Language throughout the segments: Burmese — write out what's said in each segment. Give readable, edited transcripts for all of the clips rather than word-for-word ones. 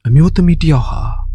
အမျိုးသမီးတယောက်ဟာ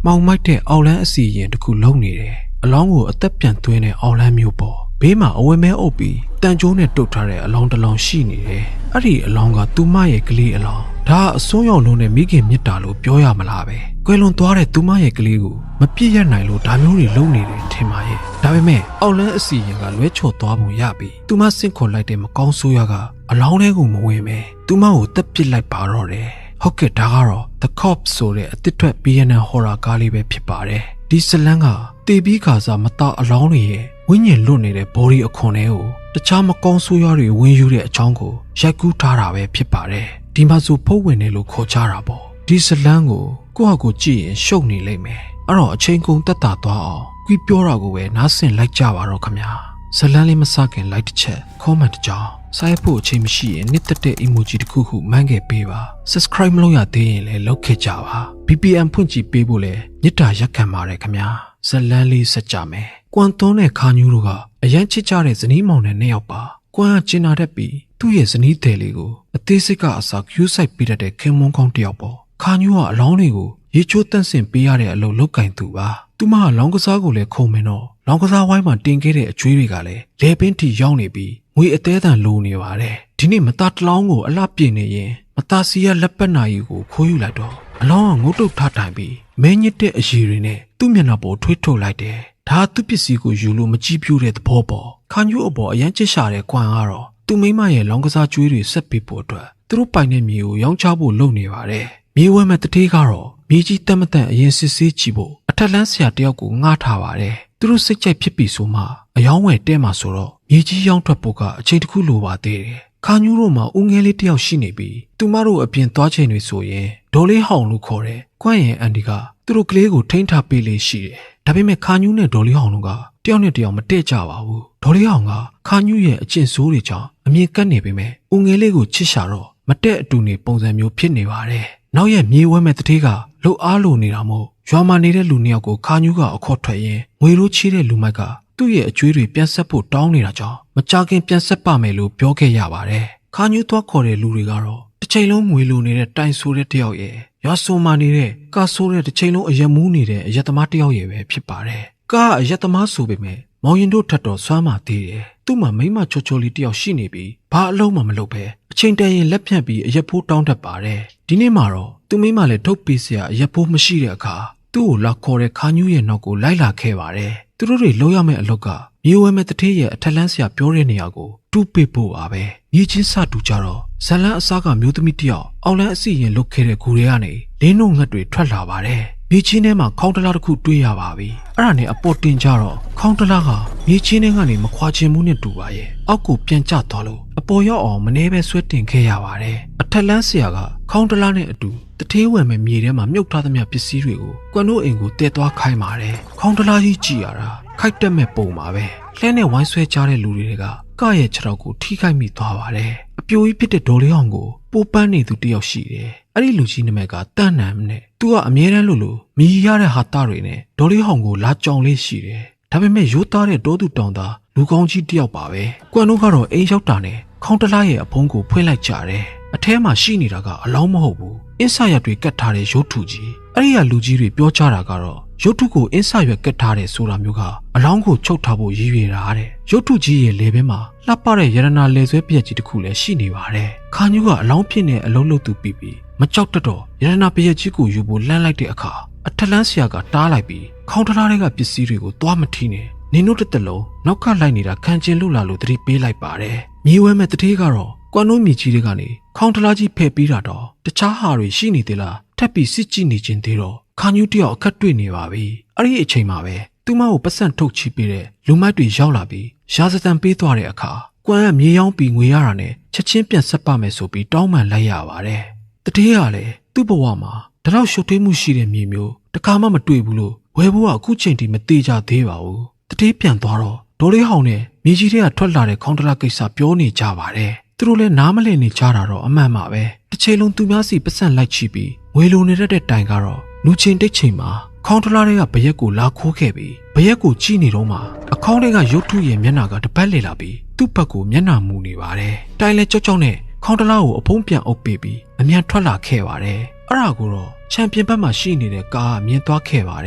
မှောင်မိုက်တဲ့အော်လန်းအစီရင်တစ်ခုလုံနေတယ်အလောင်းကိုအသက်ပြန်သွင်းတဲ့အော်လန်းမျိုးပေါ့ဘေးမှာအဝဲမဲအုပ်ပြီးတန်ကြိုးနဲ့တုတ်ထားတဲ့အလောင်းတစ်လောင်းရှိနေတယ်အဲ့ဒီအလောင်းကသူမရဲ့ကလေးအလောင်းဒါအစွန်းရောက်လုံးနဲ့မိခင်မြတ်တာလို့ပြောရမလားပဲကွယ်လွန်သွားတဲ့သူမရဲ့ကလေးကိုမပြည့်ရနိုင်လို့ဒါမျိုးတွေလုပ်နေတယ်ထင်ပါရဲ့ဒါပေမဲ့အော်လန်းအစီရင်ကလွဲချော်သွားပုံရပြီးသူမဆင့်ခေါ်လိုက်တဲ့မကောင်းဆိုးရကအလောင်းထဲကိုမဝင်ပဲသူမကိုတက်ပစ်လိုက်ပါတော့တယ်ဟုတ်ကဲ့ဒါကတော့ The Corpse ဆိုတဲ့အတစ်ထွက် BNN horror ကားလေးပဲဖြစ်ပါတယ်ဒီဇလန်းကတေပြီးခါစားမသားအလောင်းတွေရဲ့ဝိညာဉ်လွတ်နေတဲ့ body အခွန်တွေကိုတခြားမကောင်းဆိုးရွားတွေဝင်ယူတဲ့အကြောင်းကိုရိုက်ကူးထားတာပဲဖြစ်ပါတယ်ဒီမှာဆိုဖုတ်ဝင်တယ်လို့ခေါ်ကြတာပေါ့ဒီဇလန်းကိုကိုယ့်ဟာကိုယ်ကြည့်ရင်ရှုပ်နေလိမ့်မယ်အဲ့တော့အချိန်ကုန်တက်တာသွားအောင်ကွီးပြောတာကိုပဲနားဆင်လိုက်ကြပါတော့ခင်ဗျာဇလန်းလေးမစခင်လိုက်တစ်ချက် comment တစ်ကြောင်းစာရေးဖို့အချိန်မရှိရင်နှစ်သက်တဲ့ emoji တစ်ခုခုမှန်းခဲ့ပေးပါ subscribe မလုပ်ရသေးရင်လည်းလုပ်ခဲ့ကြပါ VPN ဖွင့်ကြည့်ပေးဖို့လည်းမေတ္တာရက်ခံပါတယ်ခင်ဗျာဇလန်းလေးဆက်ကြမယ်ကွမ်သွန်းနဲ့ခါညူးတို့ကအရန်ချစ်ကြတဲ့ဇနီးမောင်နဲ့နှစ်ယောက်ပါကွမ်ကကျင်နာတတ်ပြီးသူ့ရဲ့ဇနီးတယ်လေးကိုအသေးစိတ်ကအစာကျူးဆိုင်ပေးတတ်တဲ့ခင်မွန်းကောင်းတစ်ယောက်ပေါ့ခါညူးကအလောင်းတွေကိုရေချိုးတန့်စင်ပေးရတဲ့အလုပ်လုပ်ကင်သူပါသူမကလောင်းကစားကိုလည်းခုံမင်းတော့လောင်းကစားဝိုင်းမှာတင်ခဲ့တဲ့အကျွေးတွေကလည်းလေပင်းထီရောက်နေပြီးငွေအသေးအံလိုနေပါတယ်ဒီနေ့မသားတလောင်းကိုအလှပြင်းနေရင်မသားစီရလက်ပတ်နာရီကိုခိုးယူလိုက်တော့အလောင်းကငုတ်တုတ်ထားတိုင်ပြီးမင်းညစ်တဲ့အရည်တွေနဲ့သူ့မျက်နှာပေါ်ထွေးထုတ်လိုက်တယ်ဒါသူ့ပစ္စည်းကိုယူလို့မကြည့်ပြူတဲ့သဘောပေါ့ခါညူးအပေါ်အရန်ချစ်ရှာတဲ့ကွမ်ကတော့သူ့မိမရဲ့လောင်းကစားကျွေးတွေဆက်ပေးဖို့အတွက်သူတို့ပိုင်တဲ့မြေကိုရောင်းချဖို့လုပ်နေပါတယ်မြေဝဲမဲ့တတိကတော့မြေကြီးတက်မတက်အရင်စစ်ဆေးကြည့်ဖို့အထက်လန်းဆရာတယောက်ကိုငှားထားပါတယ်သူတို့စိတ်ကြိုက်ဖြစ်ပြီဆိုမှအယောင်းဝယ်တဲမှာဆိုတော့မြေကြီးရောင်းထွက်ဖို့ကအချိန်တစ်ခုလိုပါသေးတယ်ခါညူးတို့မှာဦးငယ်လေးတယောက်ရှိနေပြီးသူမတို့အပြင်သွားချိန်တွေဆိုရင်ဒေါ်လေးဟောင်လို့ခေါ်တယ်ကွန့်ရဲ့အန်ဒီကသူတို့ကလေးကိုထိန်းထားပေးလေးရှိတယ်ဒါပေမဲ့ခါညူးနဲ့ဒေါ်လေးဟောင်တို့ကတယောက်နဲ့တယောက်မတည့်ကြပါဘူးဒေါ်လေးဟောင်ကခါညူးရဲ့အကျင့်ဆိုးတွေကြောင့်အမြင်ကပ်နေပေမဲ့ဦးငယ်လေးကိုချစ်ရှာတော့မတည့်အတူနေပုံစံမျိုးဖြစ်နေပါတယ်နောက်ရက်မြေဝဲမဲ့တတိကလှုပ်အားလိုနေတာမို့ရွာမှာနေတဲ့လူနှစ်ယောက်ကိုခါညူးကအခေါ်ထွက်ရင်ငွေရိုးချေးတဲ့လူမိုက်ကသူ့ရဲ့အကျွေးတွေပြန်ဆက်ဖို့တောင်းနေတာကြောင့်မကြခင်ပြန်ဆက်ပါမယ်လို့ပြောခဲ့ရပါတယ်ခါညူးသွားခေါ်တဲ့လူတွေကတော့တစ်ချိန်လုံးငွေလိုနေတဲ့တိုင်ဆိုးတဲ့တယောက်ရဲ့ရွာဆိုးမာနေတဲ့ကာဆိုးတဲ့တစ်ချိန်လုံးအရက်မူးနေတဲ့အရက်သမားတယောက်ရဲ့ပဲဖြစ်ပါတယ်ကားအရက်သမားဆိုပေမဲ့မောင်ရင်တို့ထက်တော့စွမ်းမာသေးတယ်သူ့မှာမိမချိုချိုလေးတယောက်ရှိနေပြီးဘာအလုံးမှမလုပ်ပဲအချိန်တန်ရင်လက်ဖြန့်ပြီးအရက်ဖိုးတောင်းတတ်ပါတယ်ဒီနေ့မှာတော့သူမိမလည်းထုတ်ပေးစရာအရက်ဖိုးမရှိတဲ့အခါသူ့ကိုလာခေါ်တဲ့ခါညူးရဲ့နောက်ကိုလိုက်လာခဲ့ပါတယ်သူတို့တွေလောက်ရမယ့်အလုပ်ကမြေဝဲမဲ့တထေးရဲ့အထက်လန်းဆရာပြောတဲ့နေရာကိုတူးပစ်ဖို့ပါပဲမြေချင်းစတူကြတော့ဇလန်းအစားကမျိုးသမီးတယောက်အောက်လန်းအစီရင်လုတ်ခဲ့တဲ့ဂူတွေကနေလင်းတို့ငှက်တွေထွက်လာပါတယ်မြေချင်းထဲမှာခေါင်းတလားတစ်ခုတွေ့ရပါပြီအဲ့ဒါနဲ့အပေါ်တင်ကြတော့ခေါင်းတလားကမြေချင်းထဲကနေမခွာချင်မှုနဲ့တူပါရဲ့အောက်ကိုပြန်ကျသွားလို့အပေါ်ရောက်အောင်မနှဲပဲဆွဲတင်ခဲ့ရပါတယ်အထက်လန်းဆရာကခေါင်းတလားနဲ့အတူတထေးဝယ်မဲ့မြေထဲမှာမြုပ်ထားသမျှပစ္စည်းတွေကိုကွမ်တို့အိမ်ကိုတည်သွားခိုင်းပါတယ်ခေါင်းတလားကြီးကြည့်ရတာခိုက်တက်မဲ့ပုံပါပဲလှဲနဲ့ဝိုင်းဆွဲကြတဲ့လူတွေကကရဲ့ခြေထောက်ကိုထိခိုက်မိသွားပါတယ်အပြိုကြီးဖြစ်တဲ့ဒေါ်လေးအောင်ကိုပိုးပန်းနေသူတယောက်ရှိတယ်အဲ့ဒီလူကြီးနာမည်ကတန့်နံနဲ့သူကအမြဲတမ်းလို့မြည်ရတဲ့ဟာတာတွေနဲ့ဒေါ်လေးအောင်ကိုလာကြောင်လေးရှိတယ်ဒါပေမဲ့ရိုးသားတဲ့တောသူတောင်သားလူကောင်းကြီးတယောက်ပါပဲကွမ်တို့ကတော့အိမ်ရောက်တာနဲ့ခေါင်းတလားရဲ့အဖုံးကိုဖွင့်လိုက်ကြတယ်အထဲမှာရှိနေတာကအလောင်းမဟုတ်ဘူးအင်းဆရွက်တွေကတ်ထားတဲ့ရုပ်ထုကြီးအဲ့ဒီကလူကြီးတွေပြောကြတာကတော့ရုပ်ထုကိုအင်းဆရွက်ကတ်ထားတဲ့ဆိုတာမျိုးကအလောင်းကိုချုပ်ထားဖို့ရည်ရွယ်တာတဲ့ရုပ်ထုကြီးရဲ့လေဘဲမှာလှပတဲ့ရတနာလေဆွဲပြက်ကြီးတစ်ခုလည်းရှိနေပါတယ်ခါညူးကအလောင်းဖြစ်နေအလုံးလုံးသူပြီးမကြောက်တတော့ရတနာပြက်ကြီးကိုယူဖို့လှမ်းလိုက်တဲ့အခါအထက်လန်းဆရာကတားလိုက်ပြီးခေါင်းတလားတွေကပစ္စည်းတွေကိုသွားမထီးနဲ့နင်တို့တစ်လုံးနောက်ကလိုက်နေတာခံကျင်လို့လာလို့သတိပေးလိုက်ပါတယ်မြေဝဲမဲ့တတိကတော့ကွမ်တို့မြေကြီးတွေကနေခေါင်းတလားကြီးဖယ်ပြီးတာတော့တခြားဟာတွေရှိနေသေးလားထပ်ပြီးစစ်ကြည့်နေခြင်းသေးတော့ခါညူးတယောက်အခက်တွေ့နေပါပြီအဲ့ဒီအချိန်မှာပဲသူမကိုပတ်စံထုတ်ချပေးတဲ့လူမိုက်တွေရောက်လာပြီးရာဇသံပေးသွားတဲ့အခါကွမ်ကမြေရောင်းပြီးငွေရတာနဲ့ချက်ချင်းပြန်ဆက်ပါမယ်ဆိုပြီးတောင်းပန်လိုက်ရပါတယ်တတိယကလည်းသူ့ဘဝမှာဒါတော့ရှုပ်ထွေးမှုရှိတဲ့မြေမျိုးတခါမှမတွေ့ဘူးလို့ဝယ်ဖို့ကအခုချိန်ထိမသေးကြသေးပါဘူးတတိပြန်သွားတော့ဒေါ်လေးဟောင်နဲ့မြေကြီးတွေကထွက်လာတဲ့ခေါင်းတလားကိစ္စပြောနေကြပါတယ်သူတို့လည်းနားမလည်နေကြတာတော့အမှန်ပါပဲတစ်ချိန်လုံးသူများစီပတ်စံလိုက်ချပြီးငွေလိုနေတတ်တဲ့တိုင်ကတော့လူချင်းတိတ်ချိန်မှာခေါင်းတလားတွေကဘရက်ကိုလာခိုးခဲ့ပြီးဘရက်ကိုကြည့်နေတော့မှအခေါင်းတွေကရုပ်ထုရဲ့မျက်နှာကတပတ်လေလာပြီးသူ့ဘက်ကိုမျက်နှာမူနေပါတယ်တိုင်လည်းကြောက်ကြောက်နဲ့ခေါင်းတလားကိုအဖုံးပြန်အုပ်ပေးပြီးအမြန်ထွက်လာခဲ့ပါတယ်အဲ့ဒါကိုတော့ ချန်ပီယံဘက်မှာရှိနေတဲ့ကားကမြင်သွားခဲ့ပါတ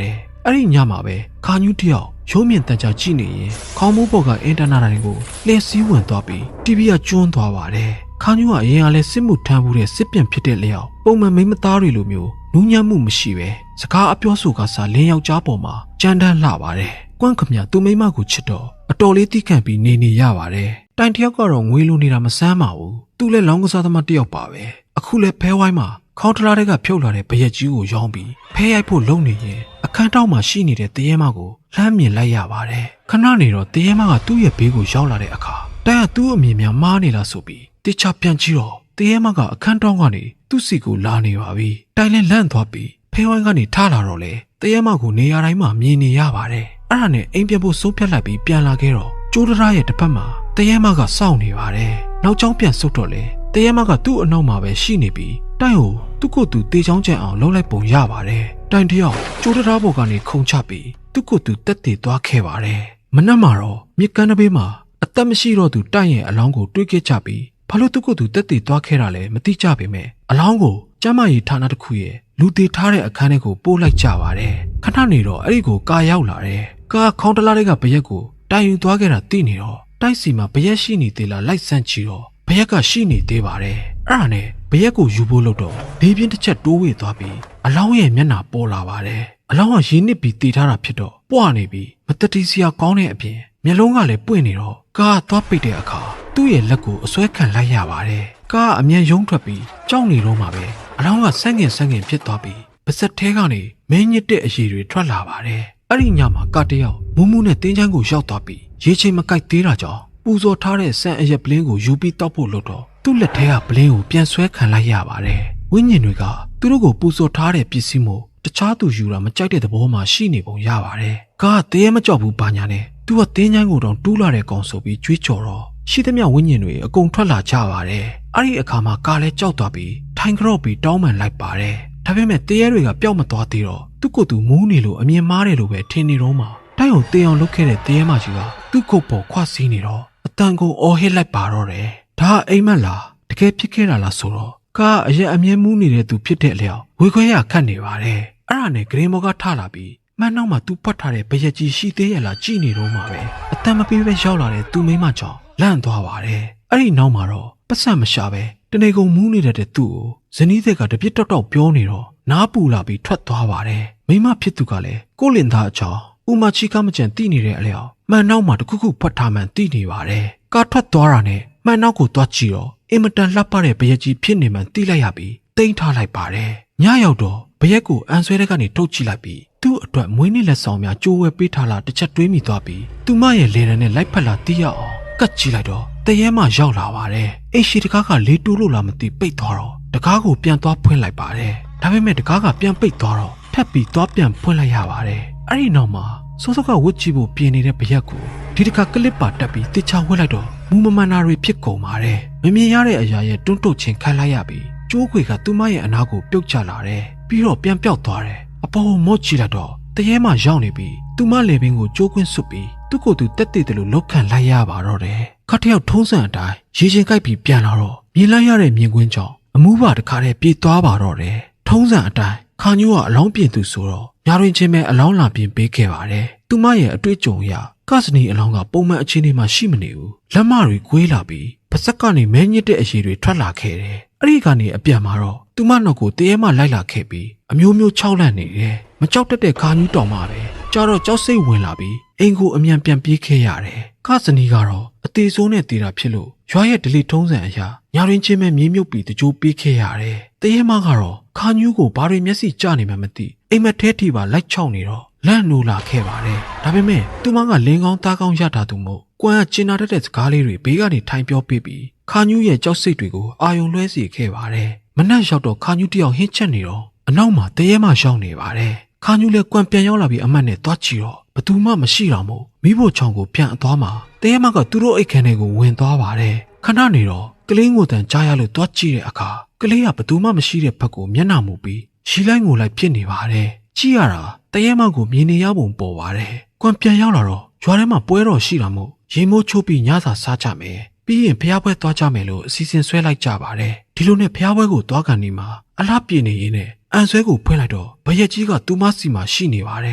ယ်။အဲ့ဒီညမှာပဲခါညူးတယောက်ရုံးမြင့်တန်ကြာကြည့်နေရင်ခေါင်းမိုးပေါ်ကအင်တာနက်တိုင်းကိုလှည့်စည်းဝင်သွားပြီး TV ကကျွန်းသွားပါတယ်။ခါညူးကအရင်ကလည်းစစ်မှုထမ်းမှုတဲ့စစ်ပြန်ဖြစ်တဲ့လျောက်ပုံမှန်မိမသားတွေလိုမျိုးနူးညံ့မှုမရှိပဲစကားအပြောဆိုကစားလင်းယောက်ျားပေါ်မှာကြမ်းတမ်းလှပါတယ်။ကွန့်ခမသူမိမကိုချစ်တော့အတော်လေးတိခန့်ပြီးနေရပါတယ်။တိုင်တယောက်ကတော့ငွေလိုနေတာမဆန်းပါဘူး။သူလည်းလောင်းကစားသမားတယောက်ပါပဲ။အခုလည်းဖဲဝိုင်းမှာခေါင်းထလားတွေကဖြုတ်လာတဲ့ဘရက်ကြီးကိုရောင်းပြီးဖဲရိုက်ဖို့လုပ်နေရင်အခန်းတောက်မှာရှိနေတဲ့တရေမကိုလှမ်းမြင်လိုက်ရပါတယ်။ခဏနေတော့တရေမကသူ့ရဲ့ဘေးကိုရောက်လာတဲ့အခါတိုင်ကသူ့အမြင်များမားနေလားဆိုပြီးတေချာပြန်ကြည့်တော့တရေမကအခန်းတောက်ကနေသူ့စီကိုလာနေပါပြီ။တိုင်လည်းလန့်သွားပြီးဖဲဝိုင်းကနေထားလာတော့လေတရေမကိုနေရာတိုင်းမှာမြင်နေရပါတယ်။အဲ့ဒါနဲ့အိမ်ပြန်ဖို့စိုးဖြတ်လိုက်ပြီးပြန်လာခဲ့တော့ကျိုးတရားရဲ့တစ်ဖက်မှာတရေမကစောင့်နေပါတယ်။နောက်ကျောင်းပြန်ဆုတ်တော့လေတရေမကသူ့အနောက်မှာပဲရှိနေပြီးတိုင်ကိုသူ့ကိုယ်သူတေချောင်းကျန်အောင်လှုပ်လိုက်ပုံရပါတယ်။တိုင်တယောက်ကျိုးတရားပေါ်ကနေခုန်ချပြီးသူ့ကိုယ်သူတက်တည်သွားခဲ့ပါတယ်။မနက်မှာတော့မြစ်ကမ်းတစ်ဘေးမှာအသက်မရှိတော့သူတိုင်ရဲ့အလောင်းကိုတွေးခဲ့ကြပြီးဘာလို့သူ့ကိုယ်သူတက်တည်သွားခဲ့တာလဲမသိကြပေမဲ့အလောင်းကိုကျမ်းမာရေးဌာနတစ်ခုရဲ့လူသေးထားတဲ့အခန်းထဲကိုပို့လိုက်ကြပါတယ်။ခဏနေတော့အဲ့ဒီကိုကာရောက်လာတယ်။ကာခေါင်းတလားတွေကဘရက်ကိုတိုင်ယူသွားခဲ့တာသိနေတော့တိုက်စီမှာဘရက်ရှိနေသေးလားလိုက်စမ်းကြည့်တော့ဘရက်ကရှိနေသေးပါတယ်။အဲ့ဒါနဲ့ဘရက်ကိုယူဖို့လို့တော့လေပြင်းတစ်ချက်တိုးဝေသွားပြီးအလောင်းရဲ့မျက်နှာပေါ်လာပါတယ်။အလောင်းကရင်းနစ်ပြီးတည်ထားတာဖြစ်တော့ပွားနေပြီးမတတိစရာကောင်းတဲ့အပြင်မျက်လုံးကလည်းပွင့်နေတော့ကားသွားပိတ်တဲ့အခါသူ့ရဲ့လက်ကိုအစွဲခံလိုက်ရပါတယ်။ကားအမြန်ယုံထွက်ပြီးကြောက်နေတော့မှပဲအလောင်းကဆန်းငင်ဖြစ်သွားပြီးပါစက်ထဲကနေမင်းညစ်တဲ့အရည်တွေထွက်လာပါတယ်။အဲ့ဒီညမှာကားတယောက်မူးမူးနဲ့တင်းချမ်းကိုရောက်သွားပြီးရေချိန်မကိုက်သေးတာကြောင့်ပူဇော်ထားတဲ့ဆန်အရက်ပလင်းကိုယူပြီးတောက်ဖို့လုပ်တော့သူ့လက်ထဲကပလင်းကိုပြန်ဆွဲခံလိုက်ရပါတယ်။ဝိညာဉ်တွေကသူတို့ကိုပူဇော်ထားတဲ့ပစ္စည်းမို့တခြားသူယူတာမကြိုက်တဲ့သဘောမှရှိနေပုံရပါတယ်။ကားတရေမကြောက်ဘူးဘာညာနဲ့သူကတင်းချမ်းကိုတောင်တူးလာတဲ့ကောင်ဆိုပြီးကြွေးကြော်တော့ရှိသမျှဝိညာဉ်တွေအကုန်ထွက်လာကြပါတယ်။အဲ့ဒီအခါမှာကားလည်းကြောက်သွားပြီးထိုင်ကြော့ပြီးတောင်းပန်လိုက်ပါတယ်။ဒါပေမဲ့တရေတွေကပျောက်မသွားသေးတော့သူ့ကိုယ်သူမူးနေလို့အမြင်မားတယ်လို့ပဲထင်နေတော့မှတိုင်အောင်တေးအောင်လုပ်ခဲ့တဲ့တရေမကြီးကသူ့ကိုယ်ပေါ်ခွစီးနေတော့အတန်ကုန်အော်ဟစ်လိုက်ပါတော့တယ်။ဒါအိမ်မက်လားတကယ်ဖြစ်ခဲ့တာလားဆိုတော့ကားအရက်အမြဲမူးနေတဲ့သူဖြစ်တဲ့အလျောက်ဝေခွဲရခတ်နေပါတယ်။အဲ့ဒါနဲ့ဂရင်မော်ကထလာပြီးမှန်တော့မှသူ့ဖတ်ထားတဲ့ဘရက်ကြီးရှိသေးရလားကြည့်နေတော့မှပဲအတန်မပေးပဲရောက်လာတဲ့သူမိမကြောင့်လန့်သွားပါတယ်။အဲ့ဒီနောက်မှာတော့ပတ်စံမရှာပဲတနေကုန်မူးနေတဲ့သူ့ကိုဇနီးသက်ကတပြစ်တောက်ပြောနေတော့နားပူလာပြီးထွက်သွားပါတယ်။မိမဖြစ်သူကလည်းကိုလင်သားအကြောင်းဥမာချီကမကြံတိနေတဲ့အလျောက်မှန်နောက်မှာတခုခုဖတ်ထားမှန်တိနေပါတယ်။ကားထွက်သွားတာနဲ့မှန်နောက်ကိုသွားကြည့်တော့အင်မတန်လှပတဲ့ဘရက်ကြီးဖြစ်နေမှန်တိလိုက်ရပြီးတိန်းထားလိုက်ပါတယ်။ညရောက်တော့ဘရက်ကိုအန်ဆွဲတဲ့ကနေထုတ်ကြည့်လိုက်ပြီးသူ့အတွက်မွေးနေ့လက်ဆောင်များကြိုးဝဲပေးထားလာတစ်ချက်တွေးမိသွားပြီးသူမရဲ့လေရန်နဲ့လိုက်ဖက်လာတိရအောင်ကတ်ကြည့်လိုက်တော့တရေမှရောက်လာပါတယ်။အိမ်ရှိတကားကလေးတိုးလို့လာမသိပိတ်သွားတော့တကားကိုပြန်သွားဖွင့်လိုက်ပါတယ်။ဒါပေမဲ့တကားကပြန်ပိတ်သွားတော့ထပ်ပြီးသွားပြန်ဖွင့်လိုက်ရပါတယ်။အဲ့ဒီနောက်မှာစောစောကဝတ်ကြည့်ဖို့ပြင်နေတဲ့ဘရက်ကိုဒီတခါကလစ်ပါတက်ပြီးတခြားဝတ်လိုက်တော့မူမမှန်တာတွေဖြစ်ကုန်ပါတယ်။မမြင်ရတဲ့အရာရဲ့တွန်းတုတ်ခြင်းခံလိုက်ရပြီးကျိုးခွေကသူမရဲ့အနာကိုပြုတ်ကျလာတယ်။ပြီးတော့ပြန်ပြောက်သွားတယ်။အပေါ်ကိုမော့ကြည့်လိုက်တော့တရေမှရောက်နေပြီးသူမလေပင်ကိုကျိုးခွင်းဆွပြီးသူ့ကိုယ်သူတက်တည်တယ်လို့လောက်ခံလိုက်ရပါတော့တယ်။ခါတယောက်ထုံးစံအတိုင်းရေချင်းကိုက်ပြီးပြန်လာတော့မြင်လိုက်ရတဲ့မြင်ကွင်းကြောင့်အမှုပါတခါတည်းပြေးသွားပါတော့တယ်။ထုံးစံအတိုင်းခါညိုးကအလောင်းပြင်သူဆိုတော့ညာတွင်ချင်းပဲအလောင်းလာပြင်ပေးခဲ့ပါတယ်။သူမရဲ့အတွေ့အကြုံအရကစနီအလောင်းကပုံမှန်အခြေအနေမှာရှိမနေဘူး။လက်မတွေကွေးလာပြီးပါစက်ကနေမဲညစ်တဲ့အရည်တွေထွက်လာခဲ့တယ်။အဲ့ဒီကနေအပြန်မှာတော့သူမနောက်ကိုတရေမှလိုက်လာခဲ့ပြီးအမျိုးမျိုးခြောက်လန့်နေတယ်။မကြောက်တတ်တဲ့ခါညူးတောင်မှပဲကြတော့ကြောက်စိတ်ဝင်လာပြီးအိမ်ကိုအမြန်ပြန်ပြေးခဲ့ရတယ်။ကစနီကတော့အသေးစိုးနဲ့တည်တာဖြစ်လို့ရွာရဲ့ဒလီထုံးစံအရာညာရင်းချင်းပဲမြေမြုပ်ပြီးတကြိုးပေးခဲ့ရတယ်။တရေမကတော့ခါညူးကိုဘာတွေမျက်စိကျနေမှမသိအိမ်မက်ထဲထိပါလိုက်ချောက်နေတော့လန့်နိုးလာခဲ့ပါတယ်။ဒါပေမဲ့သူမကလင်းကောင်းသားကောင်းရတာသူမို့ကွမ်ကကျင်နာတတ်တဲ့စကားလေးတွေဘေးကနေထိုင်ပြောပေးပြီးခါညူးရဲ့ကြောက်စိတ်တွေကိုအာယုံလွှဲစေခဲ့ပါတယ်။မနှက်ရောက်တော့ခါညူးတယောက်ဟင်းချက်နေတော့အနောက်မှာတရေမရောက်နေပါတယ်။ခါညူးလည်းကွမ်ပြန်ရောက်လာပြီးအမတ်နဲ့သွားကြည့်တော့ဘသူမှမရှိတော့မို့မိဖို့ချောင်းကိုပြန်အသွားမှာတရေမကသူတို့အိတ်ခန်းထဲကိုဝင်သွားပါတယ်။ခဏနေတော့ကလေးငိုတန်ကြားရလို့သွားကြည့်တဲ့အခါကလေးကဘသူမှမရှိတဲ့ဘက်ကိုမျက်နှာမူပြီးရှီလိုက်ငိုလိုက်ဖြစ်နေပါတယ်။ကြည့်ရတာတရေမကိုမြင်နေရပုံပေါ်ပါတယ်။ကွမ်ပြန်ရောက်လာတော့ရွာထဲမှာပွဲတော်ရှိတာမို့ရေမိုးချိုးပြီးညစာစားကြမယ်။ပြီးရင်ဖျားပွဲသွားကြမယ်လို့အစီအစဉ်ဆွဲလိုက်ကြပါတယ်။ဒီလိုနဲ့ဖျားပွဲကိုသွားကန်နေမှာအလားပြေနေရင်းနဲ့ အန်ဆွဲကိုဖွင့်လိုက်တော့ဘရက်ကြီးကသူမစီမှာရှိနေပါတ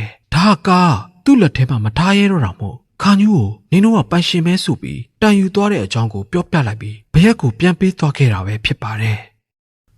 ယ်ဒါကသူ့လက်ထဲမှာမထားရဲတော့တာမို့ခါညူးကိုနင်းတို့ကပိုင်ရှင်မဲဆိုပြီးတန်ယူသွားတဲ့အကြောင်းကိုပြောပြလိုက်ပြီးဘရက်ကိုပြန်ပေးသွားခဲ့တာပဲဖြစ်ပါတယ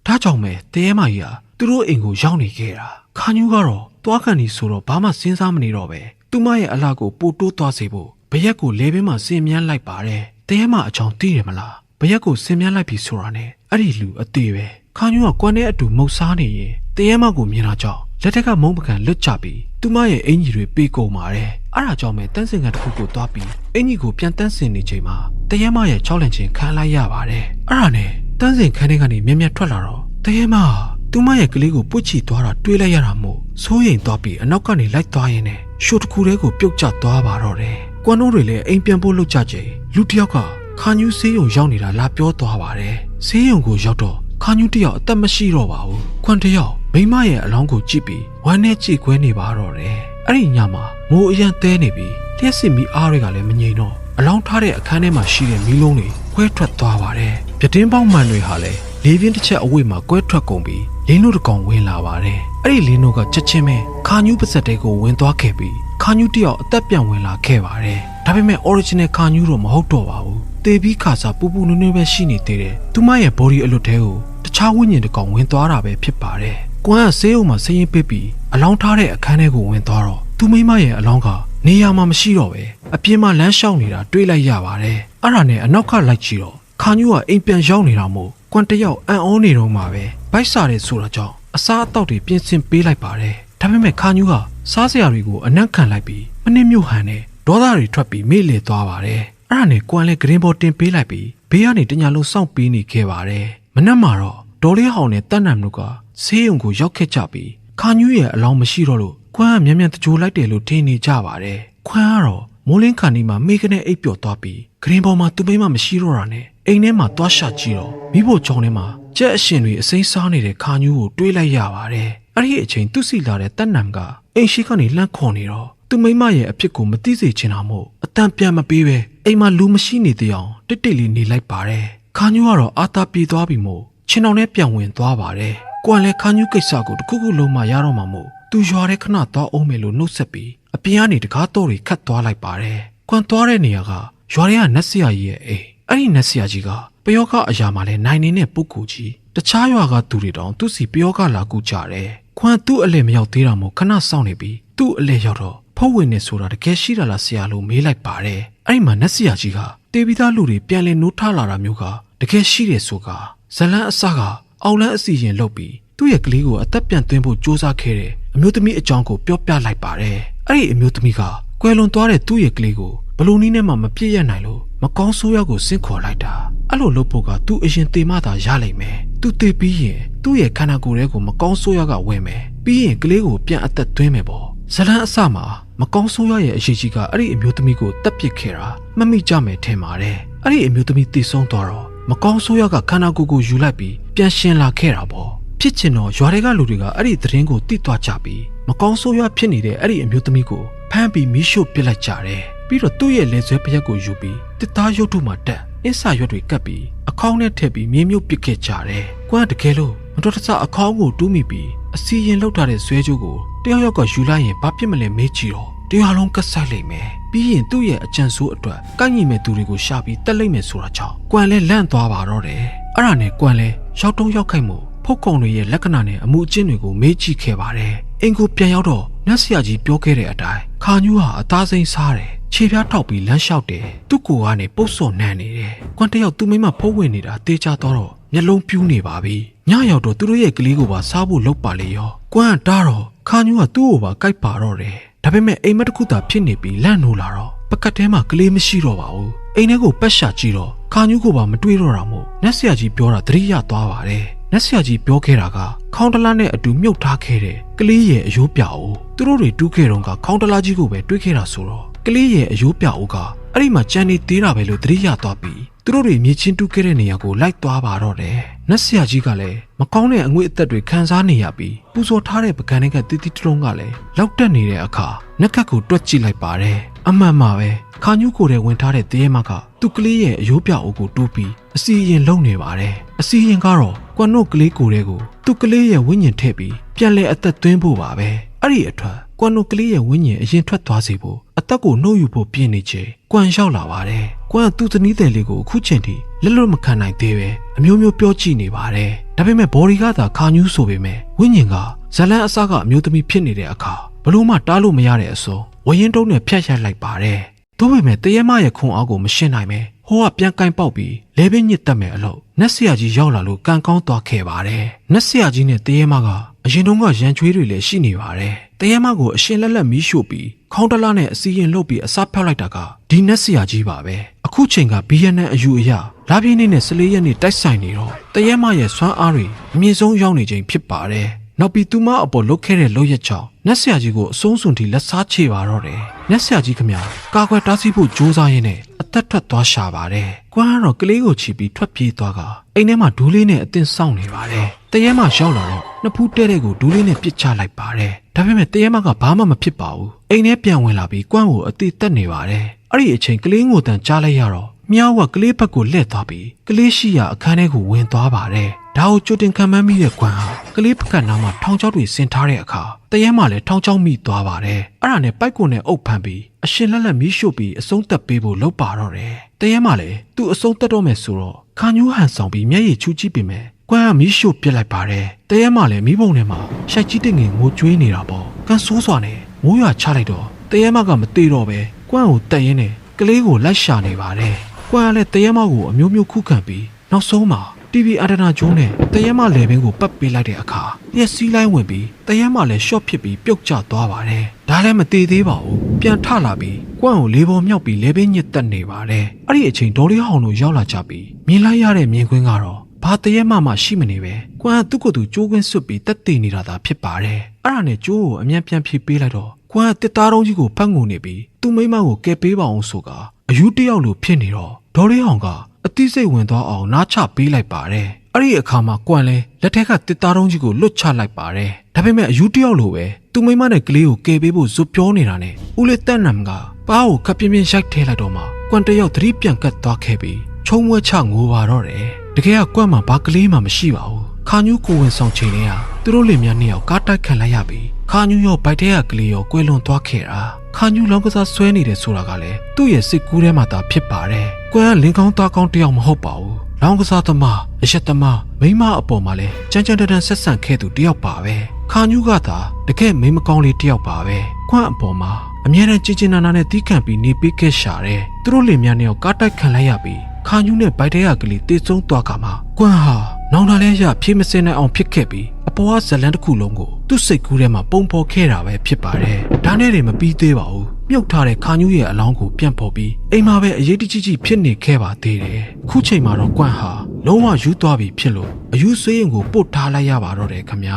်ဒါကြောင့်ပဲတရေမကြီးကသူတို့အိမ်ကိုရောက်နေခဲ့တာခါညူးကတော့သွားခံနေဆိုတော့ဘာမှစဉ်းစားမနေတော့ပဲသူမရဲ့အလားကိုပို့တိုးသွားစေဖို့ဘရက်ကိုလဲပင်မှာဆင်မြန်းလိုက်ပါတယ်တရေမအကြောင်းသိတယ်မလားဘရက်ကိုဆင်မြန်းလိုက်ပြီးဆိုတာနဲ့အဲ့ဒီလူအသေးပဲခါညူးကကွမ်းတဲ့အတူမုတ်စားနေရင်တရေမကိုမြင်တာကြောင့်လက်ထက်ကမုံပကံလွတ်ချပြီးသူမရဲ့အင်ကြီးတွေပေးကုန်ပါတယ်အဲ့ဒါကြောင့်ပဲတန်းစင်ကန်တစ်ခုကိုသွားပြီးအင်ကြီးကိုပြန်တန်းစင်နေချိန်မှာတရေမရဲ့6လန်ချင်းခံလိုက်ရပါတယ်အဲ့ဒါနဲ့တန်းစင်ခန်းထဲကနေမြက်မြက်ထွက်လာတော့တရေမသူမရဲ့ကလေးကိုပွတ်ချီသွားတာတွေးလိုက်ရတာမို့စိုးရိမ်သွားပြီးအနောက်ကနေလိုက်သွားရင်းနဲ့ရှိုးတစ်ခုတည်းကိုပြုတ်ကျသွားပါတော့တယ်ကွမ်တို့တွေလည်းအိမ်ပြန်ဖို့လုပ်ကြချိန်လူတစ်ယောက်ကခါညူးဆေးရုံရောက်နေတာလာပြောသွားပါတယ်ဆေးရုံကိုရောက်တော့ခါညူးတယောက်အသက်မရှိတော့ပါဘူးခွန်တယောက်မိမရဲ့အလောင်းကိုကြည့်ပြီးဝမ်းနဲ့ကြည့်ခွဲနေပါတော့တယ်အဲ့ဒီညမှာမိုးအရန်တဲနေပြီးလျှက်စစ်မီအားတွေကလည်းမငြိမ်တော့အလောင်းထားတဲ့အခန်းထဲမှာရှိတဲ့မီးလုံးတွေခွဲထွက်သွားပါတယ်ပြတင်းပေါက်မှန်တွေဟာလည်းလေးပြင်းတစ်ချက်အဝိတ်မှာကွဲထွက်ကုန်ပြီးလင်းတို့တကောင်ဝင်လာပါတယ်အဲ့ဒီလင်းတို့ကချက်ချင်းပဲခါညူးပါစက်တဲကိုဝင်သွားခဲ့ပြီးခါညူးတယောက်အသက်ပြန်ဝင်လာခဲ့ပါတယ်ဒါပေမဲ့ original ခါညူးတော့မဟုတ်တော့ပါဘူးတေပြီးခါစားပူပူနွေ့နွေ့ပဲရှိနေသေးတယ်သူမရဲ့ body အလွတ်ထဲကိုတခြားဝိညာဉ်တကောင်ဝင်သွားတာပဲဖြစ်ပါတယ်ကွမ်းကဆေးရုံမှာဆင်းရင်ပစ်ပြီးအလောင်းထားတဲ့အခန်းထဲကိုဝင်သွားတော့သူမိမရဲ့အလောင်းကနေရာမှာမရှိတော့ပဲအပြင်မှာလမ်းလျှောက်နေတာတွေးလိုက်ရပါတယ်အဲ့ဒါနဲ့အနောက်ကလိုက်ကြည့်တော့ခါညူးကအိမ်ပြန်ရောက်နေတာမို့ကွမ်တယောက်အံ့ဩနေတော့မှာပဲဗိုက်စားတယ်ဆိုတာကြောင့်အစားအသောက်တွေပြင်ဆင်ပေးလိုက်ပါတယ်ဒါပေမဲ့ခါညူးကစားစရာတွေကိုအနံ့ခံလိုက်ပြီးမနစ်မြို့ဟန်နဲ့ဒေါသတွေထွက်ပြီးမေ့လေသွားပါတယ်အဲ့ဒါနဲ့ကွမ်လည်းဂရင်ဘော်တင်ပေးလိုက်ပြီးဘေးကနေတညာလုံးစောင့်ပေးနေခဲ့ပါတယ်မနက်မှာတော့ဒေါ်လေးဟောင်နဲ့တန်းနံတို့ကဆေးရုံကိုရောက်ခဲ့ကြပြီးခါညူးရဲ့အလောင်းမရှိတော့လို့ခွမ်းကမြန်မြန်တကြိုလိုက်တယ်လို့ထင်နေကြပါတယ်ခွမ်းကတော့မိုးလင်းခါနီမှာမိခနဲ့အိပ်ပျော်သွားပြီးဂရင်ပေါ်မှာသူမိမမရှိတော့တာနဲ့အိမ်ထဲမှာသွားရှာကြည့်တော့မိဖို့ကြောင်းထဲမှာကြက်အရှင်တွေအစိမ်းစားနေတဲ့ခါညူးကိုတွေးလိုက်ရပါတယ်အဲ့ဒီအချိန်သူ့စီလာတဲ့တန်းနံကအိမ်ရှိကနေလှမ်းခေါ်နေတော့သူမိမရဲ့အဖြစ်ကိုမသိစေချင်တာမို့အတန်ပြန်မပေးပဲအိမ်မှာလူမရှိနေသေးအောင်တိတ်တိတ်လေးနေလိုက်ပါတယ်ခါညူးကတော့အာသာပြေသွားပြီမို့ချင်းအောင်နဲ့ပြန်ဝင်သွားပါတယ်ကွမ်လည်းခါညူးကိစ္စကိုတခုခုလုံးမှရတော့မှာမို့သူရွာထဲခဏသွားအောင်မယ်လို့နှုတ်ဆက်ပြီးအပြင်ကနေတကားတော့တွေခတ်သွားလိုက်ပါတယ်ကွမ်သွားတဲ့နေရာကရွာထဲကနတ်ဆရာကြီးရဲ့အိမ်အဲ့ဒီနတ်ဆရာကြီးကပယောကအရာမှာလဲနိုင်နေတဲ့ပုဂ္ဂိုလ်ကြီးတခြားရွာကသူတွေတောင်သူ့စီပယောကလာကူကြတယ်ခွမ်သူ့အလဲမရောက်သေးတာမို့ခဏစောင့်နေပြီးသူ့အလဲရောက်တော့ဖုတ်ဝင်နေဆိုတာတကယ်ရှိတာလားဆရာလို့မေးလိုက်ပါတယ်အဲ့ဒီမှာနတ်ဆရာကြီးကတေးပြီးသားလူတွေပြန်လဲနိုးထလာတာမျိုးကတကယ်ရှိတယ်ဆိုကဇလန်းအစကအောင်လန်းအစီရင်လုပ်ပြီးသူ့ရဲ့ကလေးကိုအသက်ပြန်သွင်းဖို့စူးစမ်းခဲ့တဲ့အမျိုးသမီးအကြောင်းကိုပြောပြလိုက်ပါတယ်အဲ့ဒီအမျိုးသမီးကကွယ်လွန်သွားတဲ့သူ့ရဲ့ကလေးကိုဘလို့နည်းနဲ့မှမပြည့်ရနိုင်လို့မကောင်းဆိုးရောက်ကိုဆင့်ခေါ်လိုက်တာအဲ့လိုလုပ်ဖို့ကသူ့အရင်တေမသာရလိမ့်မယ်သူတေပြီးရင်သူ့ရဲ့ခန္ဓာကိုယ်ထဲကိုမကောင်းဆိုးရောက်ကဝင်မယ်ပြီးရင်ကလေးကိုပြန်အသက်သွင်းမယ်ပေါ့ဇလန်းအစမှာမကောင်းဆိုးရရဲ့အရေးကြီးကအဲ့ဒီအမျိုးသမီးကိုတပ်ပစ်ခဲ့တာမမိကြမယ်ထင်ပါတယ်အဲ့ဒီအမျိုးသမီးတည်ဆုံးသွားတော့မကောင်းဆိုးရကခန္ဓာကိုယ်ကိုယူလိုက်ပြီးပြန်ရှင်လာခဲ့တာပေါ့ဖြစ်ချင်တော့ရွာတွေကလူတွေကအဲ့ဒီသတင်းကိုသိသွားကြပြီးမကောင်းဆိုးရဖြစ်နေတဲ့အဲ့ဒီအမျိုးသမီးကိုဖမ်းပြီးမီးရှို့ပစ်လိုက်ကြတယ်ပြီးတော့သူ့ရဲ့လက်ဆွဲပရက်ကိုယူပြီးတစ်သားရုပ်ထုမှတက်အင်းစာရွက်တွေကပ်ပြီးအခေါင်းနဲ့ထည့်ပြီးမြေမြုပ်ပစ်ခဲ့ကြတယ်ကွမ်းတကယ်လို့မတော်တဆအခေါင်းကိုတူးမိပြီးအစီရင်လောက်ထားတဲ့ဆွဲကြိုးကိုတယောက်ယောက်ကယူလိုက်ရင်ဘာဖြစ်မလဲမေးကြည့်တော့တရားလုံးကတ်ဆိုင်လိုက်မယ်ပြီးရင်သူ့ရဲ့အကြံဆိုးအတွက်ကိုက်ညီမဲ့သူတွေကိုရှာပြီးတက်လိုက်မယ်ဆိုတာကြောင့်ကွမ်လဲလန့်သွားပါတော့တယ်အဲ့ဒါနဲ့ကွမ်လဲရောက်တုံးရောက်ခိုက်မှုဖုတ်ကောင်တွေရဲ့လက္ခဏာနဲ့အမှုအကျင့်တွေကိုမေးကြည့်ခဲ့ပါတယ်အင်ကိုပြန်ရောက်တော့နတ်ဆရာကြီးပြောခဲ့တဲ့အတိုင်းခါညူးဟာအသားစိမ်းစားတယ်ခြေပြားထောက်ပြီးလမ်းလျှောက်တယ်သူ့ကိုယ်ကနေပုတ်စော်နှံ့နေတယ်ကွမ်တယောက်သူ့မိမဖုတ်ဝင်နေတာတေးချတော့မျက်လုံးပြူးနေပါပြီညရောက်တော့သူတို့ရဲ့ကလေးကိုပါစားဖို့လုပ်ပါလေရောကွမ်ကတားတော့ခါညူးကသူ့ကိုပါကြိုက်ပါတော့တယ်ဒါပေမဲ့အိမ်မက်တစ်ခုသာဖြစ်နေပြီးလန့်နိုးလာတော့ပကတ်ထဲမှာကလေးမရှိတော့ပါဘူးအိမ်ထဲကိုပတ်ရှာကြည့်တော့ခါညူးကိုပါမတွေးတော့တာမို့နတ်ဆရာကြီးပြောတာသတိရသွားပါတယ်နတ်ဆရာကြီးပြောခဲ့တာကခေါင်းတလားနဲ့အတူမြုပ်ထားခဲ့တဲ့ကလေးရဲ့အယိုးပြအိုးသူတို့တွေတူးခဲ့တော့ကခေါင်းတလားကြီးကိုပဲတွေးခဲ့တာဆိုတော့ကလေးရဲ့အယိုးပြအိုးကအဲ့ဒီမှာကြံနေသေးတာပဲလို့သတိရသွားပြီးသူတို့တွေမြေချင်းတူးခဲ့တဲ့နေရာကိုလိုက်သွားပါတော့တယ်နတ်ဆရာကြီးကလည်းမကောင်းတဲ့အငွေ့အသက်တွေခံစားနေရပြီးပူဇော်ထားတဲ့ပကံတွေကတီးတီးတုံးကလည်းလောက်တက်နေတဲ့အခါနက်ခတ်ကိုတွက်ကြည့်လိုက်ပါတယ်အမှန်မှာပဲခါညူးကိုယ်ထဲဝင်ထားတဲ့တရေမကသူ့ကလေးရဲ့အယိုးပြအိုးကိုတူးပြီးအစီရင်လုံနေပါတယ်အစီရင်ကတော့ကွ ကွမ်နိုကလေးကိုတဲ့ကိုသူကလေးရဲ့ဝိညာဉ်ထည့်ပြီးပြန်လဲအသက်သွင်းဖို့ပါပဲအဲ့ဒီအတွက်ကွမ်နိုကလေးရဲ့ဝိညာဉ်အရင်ထွက်သွားစေဖို့အသက်ကိုနှုတ်ယူဖို့ပြင်းနေချေကွမ်ရောက်လာပါတယ်ကွမ်ကသူ့သမီးတယ်လေးကိုအခုချိန်ထိလက်လွတ်မခံနိုင်သေးပဲအမျိုးမျိုးပြောကြည့်နေပါတယ်ဒါပေမဲ့ဘော်ဒီကသာခါညူးဆိုပေမဲ့ဝိညာဉ်ကဇလန်းအစားကအမျိုးသမီးဖြစ်နေတဲ့အခါဘလို့မှတားလို့မရတဲ့အစုံဝရင်တုံးနဲ့ဖျက်ရိုက်လိုက်ပါတယ်ဒါပေမဲ့တရဲမရဲ့ခွန်အားကိုမရှင်းနိုင်ပဲဟိုကပြန်ကင်ပေါက်ပြီးလဲပင်ညစ်တက်မယ်အလို့နတ်ဆရာကြီးရောက်လာလို့ကန်ကောင်းသွားခဲ့ပါတယ်နတ်ဆရာကြီးနဲ့တရဲမကအရင်တုန်းကရန်ချွေးတွေလည်းရှိနေပါတယ်တရဲမကိုအရှင်လက်လက်မီးရှို့ပြီးခေါင်းတလားနဲ့အစီရင်လှုပ်ပြီးအစားဖျောက်လိုက်တာကဒီနတ်ဆရာကြီးပါပဲအခုချိန်က BNN အယူအရလာပြင်းနေနဲ့14ရက်နေ့တိုက်ဆိုင်နေတော့တရဲမရဲ့စွမ်းအားတွေအမြင့်ဆုံးရောက်နေချိန်ဖြစ်ပါတယ်နောက်ပြီးသူမအပေါ်လုတ်ခဲ့တဲ့လုတ်ရက်ချောင်းနတ်ဆရာကြီးကိုအဆုံးစွန်ထိလက်စားချေပါတော့တယ်နတ်ဆရာကြီးခမကာကွယ်တားဆီးဖို့ကြိုးစားရင်းနဲ့အသက်ထွက်သွားရှာပါတယ်ကွမ်ကတော့ကလေးကိုချီပြီးထွက်ပြေးသွားကအိမ်ထဲမှာဒူးလေးနဲ့အသင်စောင့်နေပါတယ်တရဲမရောက်လာတော့နှစ်ဖူးတဲတဲ့ကိုဒူးလေးနဲ့ပစ်ချလိုက်ပါတယ်ဒါပေမဲ့တရဲမကဘာမှမဖြစ်ပါဘူးအိမ်ထဲပြန်ဝင်လာပြီးကွမ်ကိုအသေးတက်နေပါတယ်အဲ့ဒီအချိန်ကလေးငိုတန်ကြားလိုက်ရတော့မြောက်ကကလေးဘက်ကိုလှည့်သွားပြီးကလေးရှိရာအခန်းထဲကိုဝင်သွားပါတယ်ဒါကိုကြိုတင်ခံမှန်းမိတဲ့ကွမ်ဟာကလေးပကတ်နားမှာထောင်ချောက်တွေဆင်ထားတဲ့အခါတရဲမှလည်းထောင်ချောက်မိသွားပါတယ်အဲ့ဒါနဲ့ပိုက်ကွန်နဲ့အုပ်ဖမ်းပြီးအရှင်လက်လက်မီးရှို့ပြီးအဆုံးသက်ပေးဖို့လုပ်ပါတော့တယ်တရဲမှလည်းသူ့အဆုံးသက်တော့မယ်ဆိုတော့ခါညူးဟန်ဆောင်ပြီးမျက်ရည်ချူကြည့်ပေမဲ့ကွမ်ကမီးရှို့ပစ်လိုက်ပါတယ်တရဲမှလည်းမီးပုံထဲမှာရှိုက်ကြီးတငယ်ငိုကြွေးနေတာပေါ့ကန်ဆိုးစွာနဲ့မိုးရွာချလိုက်တော့တရဲမှကမသေးတော့ပဲကွမ်ကိုတက်ရင်းနဲ့ကလေးကိုလိုက်ရှာနေပါတယ်ကွမ်ကလည်းတရဲမှကိုအမျိုးမျိုးခုခံပြီးနောက်ဆုံးမှာTV အဒနာကျိုးနဲ့တရဲမလေပင်ကိုပတ်ပေးလိုက်တဲ့အခါလျက်စီးလိုင်းဝင်ပြီးတရဲမလည်းရှော့ဖြစ်ပြီးပြုတ်ကျသွားပါတယ်ဒါလည်းမသေးသေးပါဘူးပြန်ထလာပြီးကွမ်ကိုလေးပေါ်မြောက်ပြီးလေပင်ညစ်တက်နေပါတယ်အဲ့ဒီအချိန်ဒေါ်လေးဟောင်တို့ရောက်လာကြပြီးမြင်လိုက်ရတဲ့မြင်ကွင်းကတော့ဘာတရဲမရှိမနေပဲကွမ်ကသူ့ကိုယ်သူကျိုးကွင်းဆွတ်ပြီးတက်တည်နေတာသာဖြစ်ပါတယ်အဲ့ဒါနဲ့ကျိုးကိုအမြန်ပြန်ဖြေပေးလိုက်တော့ကွမ်ကတစ်သားတုံးကြီးကိုဖတ်ငုံနေပြီးသူ့မိမကိုကယ်ပေးပါအောင်ဆိုကအယူတယောက်လိုဖြစ်နေတော့ဒေါ်လေးဟောင်ကအသိစိတ်ဝင်သွားအောင်နားချပေးလိုက်ပါတယ်အဲ့ဒီအခါမှာကွမ်လဲလက်ထက်ကတစ်သားတုံးကြီးကိုလွတ်ချလိုက်ပါတယ်ဒါပေမဲ့အယူတယောက်လိုပဲသူ့မိမနဲ့ကလေးကိုကယ်ပေးဖို့ဇွတ်ပြောနေတာနဲ့ဦးလေးတက်နမ်ကပါးကိုခပ်ပြင်းပြင်းရိုက်ထဲလိုက်တော့မှကွမ်တယောက်သတိပြန်ကတ်သွားခဲ့ပြီးချုံမွေးချငိုပါတော့တယ်တကယ်ကကွမ်မှာဘာကလေးမှမရှိပါဘူးခါညူးကိုဝင်ဆောင်ချိန်လေးဟာသူတို့လင်မြနှစ်ယောက်ကားတိုက်ခံလိုက်ရပြီးခါညူးရောဘိုက်ထဲကကလေးရောကွယ်လွန်သွားခဲ့တာခါညူးလောင်းကစားဆွဲနေတယ်ဆိုတာကလည်းသူ့ရဲ့စိတ်ကူးထဲမှာသာဖြစ်ပါတယ်ကွမ်ကလင်ကောင်းသားကောင်းတယောက်မဟုတ်ပါဘူးလောင်းကစားသမားအရက်သမားမိမအပေါ်မှာလည်းကြမ်းကြမ်းတမ်းဆက်ဆံခဲ့သူတယောက်ပါပဲခါညူးကသာတကယ်မိမကောင်းလေးတယောက်ပါပဲကွမ်အပေါ်မှာအမြဲတမ်းကြည်ကျင်နာနာနဲ့တီးခံပြီးနေပေးခဲ့ရှာတယ်သူတို့လင်မြနှစ်ယောက်ကားတိုက်ခံလိုက်ရပြီးခါညူးနဲ့ဘိုက်ထဲကကလေးတေဆုံးသွားကမှကွမ်ဟာနောင်တလဲရဖြေးမစင်းနိုင်အောင်ဖြစ်ခဲ့ပြီးအပေါ်ကဇလန်းတစ်ခုလုံးကိုသူ့စိတ်ကူးထဲမှာပုံဖော်ခဲ့တာပဲဖြစ်ပါတယ်ဒါနဲ့တွေမပြီးသေးပါဘူးမြုပ်ထားတဲ့ခါညူးရဲ့အလောင်းကိုပြန်ဖော်ပြီးအိမ်မှာပဲအရေးတကြီးဖြစ်နေခဲ့ပါသေးတယ်ခုချိန်မှာတော့ကွမ်ဟာလုံးဝယူသွားပြီဖြစ်လို့အယူဆွေးရင်ကိုပို့ထားလိုက်ရပါတော့တယ်ခမည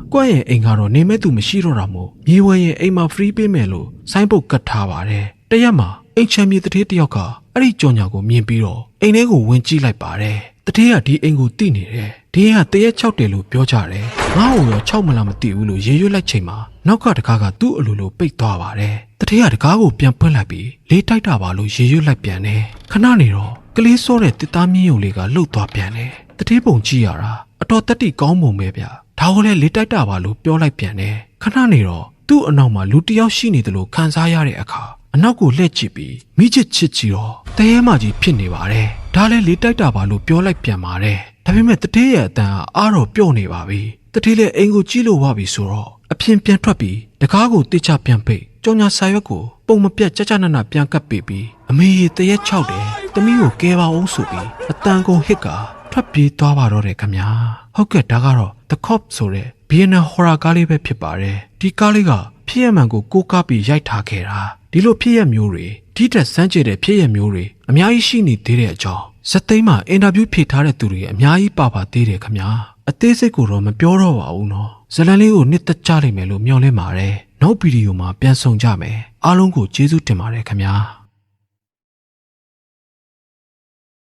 ာကွမ်ရဲ့အိမ်ကတော့နေမဲ့သူမရှိတော့တာမို့မြေဝဲရဲ့အိမ်မှာ free ပေးမယ်လို့ဆိုင်းပုတ်ကတ်ထားပါတယ်တရက်မှာအိမ်ချမ်းမြေတထေးတယောက်ကအဲ့ဒီကြော်ညာကိုမြင်ပြီးတော့အိမ်ထဲကိုဝင်ကြည့်လိုက်ပါတယ်တထေးကဒီအိမ်ကိုတိနေတယ်ဒီကတရက်6တယ်လို့ပြောကြတယ်ငါ့ကိုရော6မလားမသိဘူးလို့ရေရွတ်လိုက်ချိန်မှာနောက်ကတကားကသူ့အလိုလိုပိတ်သွားပါတယ်တထေးကတကားကိုပြန်ဖွင့်လိုက်ပြီးလေးတိုက်တာပါလို့ရေရွတ်လိုက်ပြန်တယ်ခဏနေတော့ကလေးစောတဲ့တစ်သားမြင့်ယုံလေးကလှုပ်သွားပြန်တယ်တထေးပုံကြည့်ရတာအတော်တက်တိကောင်းပုံပဲဗျဒါကိုလည်းလေးတိုက်တာပါလို့ပြောလိုက်ပြန်တယ်ခဏနေတော့သူ့အနောက်မှာလူတယောက်ရှိနေတယ်လို့ခံစားရတဲ့အခါအနောက်ကိုလှည့်ကြည့်ပြီးမိချစ်ချစ်ကြည့်တော့တရဲမကြီးဖြစ်နေပါတယ်ဒါလည်းလေးတိုက်တာပါလို့ပြောလိုက်ပြန်ပါတယ်ဒါပေမဲ့တထေးရဲ့အတန်ကအားတော့ပြော့နေပါပြီတထေးလည်းအိမ်ကိုကြည့်လို့ဝပြီဆိုတော့အပြင်ပြန်ထွက်ပြီးတကားကိုတိကျပြန်ပိတ်ကြောင်ညာဆာရွက်ကိုပုံမပြတ်ကြကြနနပြန်ကပ်ပေးပြီးအမေတရက်6တယ်တမီးကိုကဲပါအောင်ဆိုပြီးအတန်ကုန်ဟစ်ကထွက်ပြေးသွားပါတော့တယ်ခင်ဗျာဟုတ်ကဲ့ဒါကတော့ The Cop ဆိုတဲ့ BNN horror ကားလေးပဲဖြစ်ပါတယ်ဒီကားလေးကဖြစ်ရမှန်ကိုကိုးကားပြီးရိုက်ထားခဲ့တာဒီလိုဖြစ်ရမျိုးတွေဒီတက်စမ်းကြည့်တဲ့ဖြစ်ရမျိုးတွေအများကြီးရှိနေသေးတဲ့အကြောင်းဇက်သိမ်းမှာအင်တာဗျူးဖြေထားတဲ့သူတွေအများကြီးပါသေးတယ်ခင်ဗျာအသေးစိတ်ကိုတော့မပြောတော့ပါဘူးနော်ဇလန်လေးကိုနှစ်သက်ကြလိမ့်မယ်လို့မျှော်လင့်ပါတယ်နောက်ဗီဒီယိုမှာပြန်ဆောင်ကြမယ်အားလုံးကိုကျေးဇူးတင်ပါတယ်ခင်ဗျာ